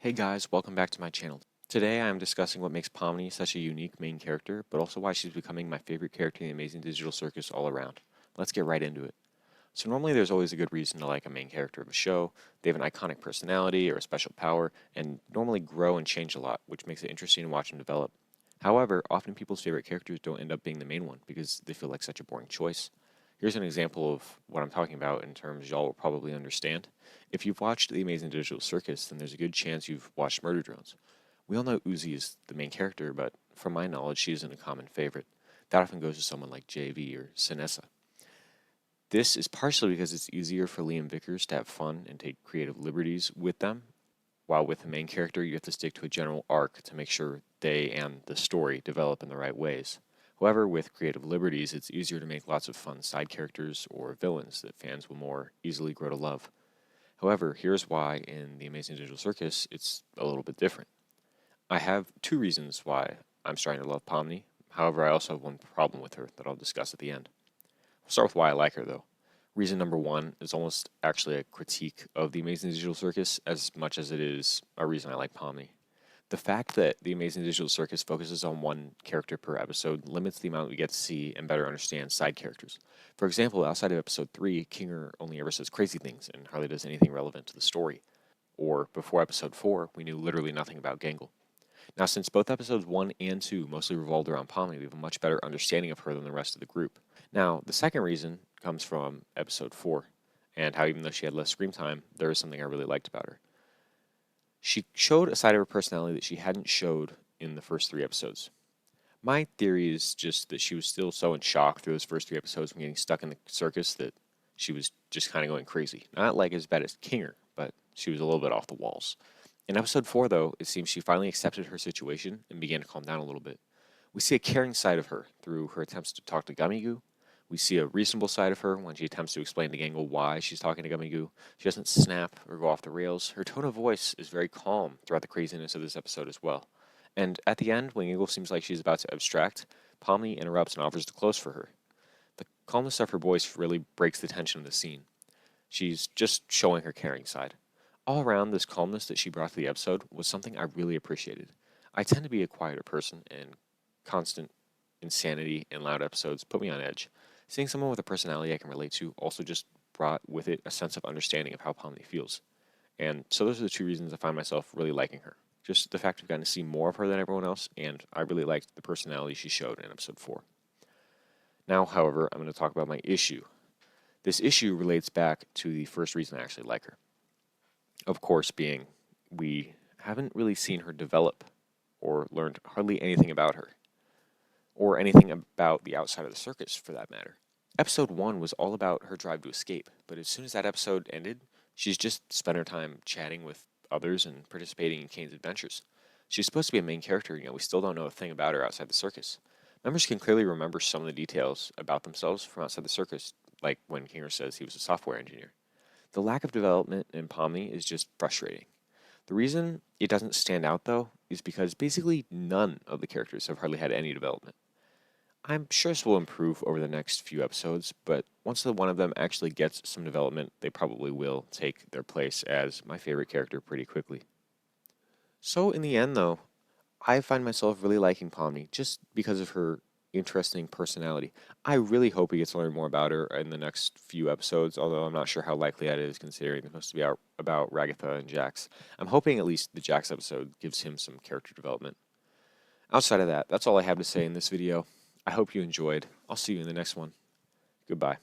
Hey guys, welcome back to my channel. Today I am discussing what makes Pomni such a unique main character, but also why she's becoming my favorite character in the Amazing Digital Circus all around. Let's get right into it. So normally there's always a good reason to like a main character of a show. They have an iconic personality or a special power, and normally grow and change a lot, which makes it interesting to watch them develop. However, often people's favorite characters don't end up being the main one because they feel like such a boring choice. Here's an example of what I'm talking about in terms y'all will probably understand. If you've watched The Amazing Digital Circus, then there's a good chance you've watched Murder Drones. We all know Uzi is the main character, but from my knowledge, she isn't a common favorite. That often goes to someone like JV or Sinessa. This is partially because it's easier for Liam Vickers to have fun and take creative liberties with them, while with the main character, you have to stick to a general arc to make sure they and the story develop in the right ways. However, with creative liberties, it's easier to make lots of fun side characters or villains that fans will more easily grow to love. However, here's why in The Amazing Digital Circus it's a little bit different. I have two reasons why I'm starting to love Pomni. However, I also have one problem with her that I'll discuss at the end. I'll start with why I like her, though. Reason number one is almost actually a critique of The Amazing Digital Circus as much as it is a reason I like Pomni. The fact that The Amazing Digital Circus focuses on one character per episode limits the amount we get to see and better understand side characters. For example, outside of episode 3, Kinger only ever says crazy things and hardly does anything relevant to the story. Or, before episode 4, we knew literally nothing about Gangle. Now, since both episodes 1 and 2 mostly revolved around Pomni, we have a much better understanding of her than the rest of the group. Now, the second reason comes from episode 4, and how even though she had less screen time, there was something I really liked about her. She showed a side of her personality that she hadn't showed in the first 3 episodes. My theory is just that she was still so in shock through those first 3 episodes from getting stuck in the circus that she was just kind of going crazy. Not like as bad as Kinger, but she was a little bit off the walls. In episode 4, though, it seems she finally accepted her situation and began to calm down a little bit. We see a caring side of her through her attempts to talk to Gummigoo. We see a reasonable side of her when she attempts to explain to Gangle why she's talking to Gummigoo. She doesn't snap or go off the rails. Her tone of voice is very calm throughout the craziness of this episode as well. And at the end, when Gangle seems like she's about to abstract, Pomni interrupts and offers to close for her. The calmness of her voice really breaks the tension of the scene. She's just showing her caring side. All around, this calmness that she brought to the episode was something I really appreciated. I tend to be a quieter person, and constant insanity and loud episodes put me on edge. Seeing someone with a personality I can relate to also just brought with it a sense of understanding of how Pomni feels. And so those are the two reasons I find myself really liking her. Just the fact we've gotten to see more of her than everyone else, and I really liked the personality she showed in episode 4. Now, however, I'm going to talk about my issue. This issue relates back to the first reason I actually like her. Of course, being we haven't really seen her develop or learned hardly anything about her, or anything about the outside of the circus for that matter. Episode 1 was all about her drive to escape, but as soon as that episode ended, she's just spent her time chatting with others and participating in Kane's adventures. She's supposed to be a main character, we still don't know a thing about her outside the circus. Members can clearly remember some of the details about themselves from outside the circus, like when Kinger says he was a software engineer. The lack of development in Pomni is just frustrating. The reason it doesn't stand out, though, is because basically none of the characters have hardly had any development. I'm sure this will improve over the next few episodes, but once the one of them actually gets some development, they probably will take their place as my favorite character pretty quickly. So in the end, though, I find myself really liking Pomni just because of her interesting personality. I really hope we get to learn more about her in the next few episodes, although I'm not sure how likely that is considering it's supposed to be about Ragatha and Jax. I'm hoping at least the Jax episode gives him some character development. Outside of that, that's all I have to say in this video. I hope you enjoyed. I'll see you in the next one. Goodbye.